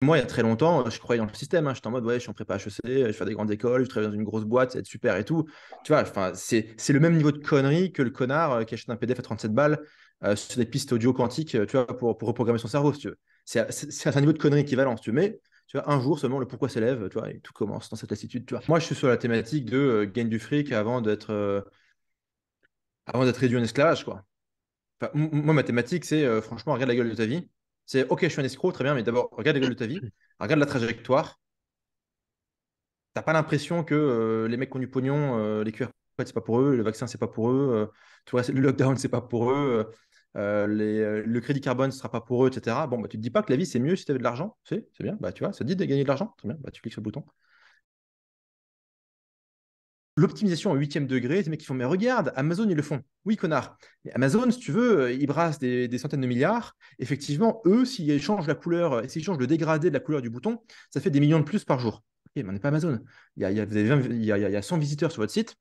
Moi, il y a très longtemps, je croyais dans le système, hein. J'étais en mode, ouais, je suis en prépa HEC, je vais faire des grandes écoles, je travaille dans une grosse boîte, ça va être super et tout. Tu vois, enfin, c'est le même niveau de connerie que le connard qui achète un PDF à 37 balles sur des pistes audio quantiques, tu vois, pour reprogrammer son cerveau, si tu veux. C'est un niveau de connerie équivalent, si tu veux. Mais, tu vois, un jour seulement, le pourquoi s'élève, tu vois, et tout commence dans cette lassitude, tu vois. Moi, je suis sur la thématique de gagne du fric avant d'être réduit en esclavage, quoi. Enfin, moi, ma thématique, c'est franchement, regarde la gueule de ta vie. C'est OK, je suis un escroc, très bien, mais d'abord, regarde la gueule de ta vie, regarde la trajectoire. T'as pas l'impression que les mecs qui ont du pognon, les QR codes, c'est pas pour eux, le vaccin, c'est pas pour eux, tu vois, le lockdown, c'est pas pour eux, le crédit carbone, ce sera pas pour eux, etc. Bon, bah, tu te dis pas que la vie, c'est mieux si tu avais de l'argent, c'est bien, bah, tu vois, ça te dit de gagner de l'argent, très bien, bah, tu cliques sur le bouton. L'optimisation au huitième degré, les mecs qui font, mais regarde, Amazon, ils le font. Oui, connard. Mais Amazon, si tu veux, ils brassent des centaines de milliards. Effectivement, eux, s'ils changent la couleur, s'ils changent le dégradé de la couleur du bouton, ça fait des millions de plus par jour. Ok, mais on n'est pas Amazon. Vous avez 20 il y a 100 visiteurs sur votre site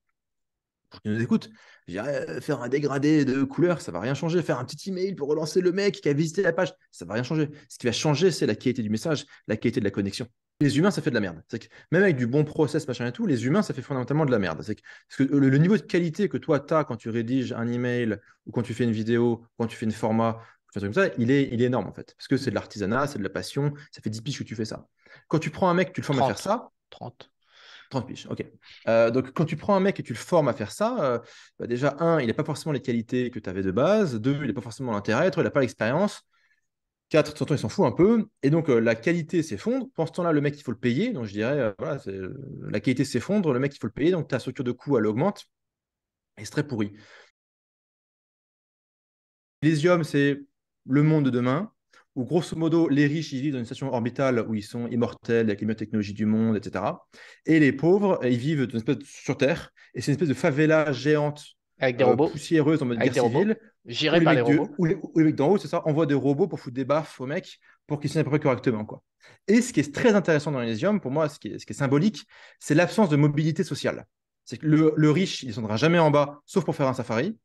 pour qu'ils nous écoutent. Je dirais, faire un dégradé de couleur, ça va rien changer. Faire un petit email pour relancer le mec qui a visité la page, ça va rien changer. Ce qui va changer, c'est la qualité du message, la qualité de la connexion. Les humains, ça fait de la merde. C'est que même avec du bon process, machin et tout, les humains, ça fait fondamentalement de la merde. Parce que le niveau de qualité que toi, tu as quand tu rédiges un email ou quand tu fais une vidéo, quand tu fais une format, un truc comme ça, il est énorme en fait. Parce que c'est de l'artisanat, c'est de la passion, ça fait 10 piges que tu fais ça. Quand tu prends un mec, tu le formes à faire 30. ça, 30. 30 piges, ok. Donc, quand tu prends un mec et tu le formes à faire ça, bah, déjà, un, il n'a pas forcément les qualités que tu avais de base. Deux, il n'a pas forcément l'intérêt. Trois, il n'a pas l'expérience. Quatre, de toute façon, il s'en fout un peu. Et donc, la qualité s'effondre. Pendant ce temps-là, le mec, il faut le payer. Donc, je dirais, voilà, la qualité s'effondre. Le mec, il faut le payer. Donc, ta structure de coût, elle augmente. Et c'est très pourri. L'Elysium, c'est le monde de demain, où grosso modo, les riches, ils vivent dans une station orbitale où ils sont immortels avec les meilleures technologies du monde, etc. Et les pauvres, ils vivent dans une espèce sur Terre, et c'est une espèce de favela géante, Avec des robots. poussiéreuse en mode Avec guerre des robots. civile, où Gérés les par des mecs robots. où les mecs d'en haut, c'est ça, envoient des robots pour foutre des baffes aux mecs pour qu'ils signent à peu près correctement, quoi. Et ce qui est très intéressant dans l'Elysium, pour moi, ce qui est symbolique, c'est l'absence de mobilité sociale. C'est que le riche, il ne descendra jamais en bas, sauf pour faire un safari.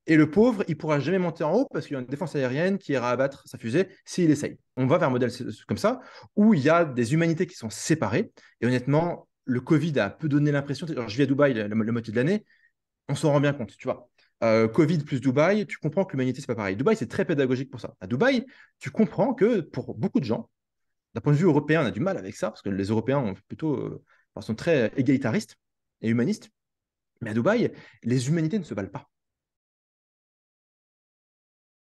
Et le pauvre, il pourra jamais monter en haut parce qu'il y a une défense aérienne qui ira abattre sa fusée s'il essaye. On va vers un modèle comme ça, où il y a des humanités qui sont séparées. Et honnêtement, le Covid a un peu donné l'impression, alors je vis à Dubaï la moitié de l'année, on s'en rend bien compte, tu vois. Covid plus Dubaï, tu comprends que l'humanité, c'est pas pareil. Dubaï, c'est très pédagogique pour ça. À Dubaï, tu comprends que pour beaucoup de gens, d'un point de vue européen, on a du mal avec ça, parce que les Européens sont très égalitaristes et humanistes. Mais à Dubaï, les humanités ne se valent pas.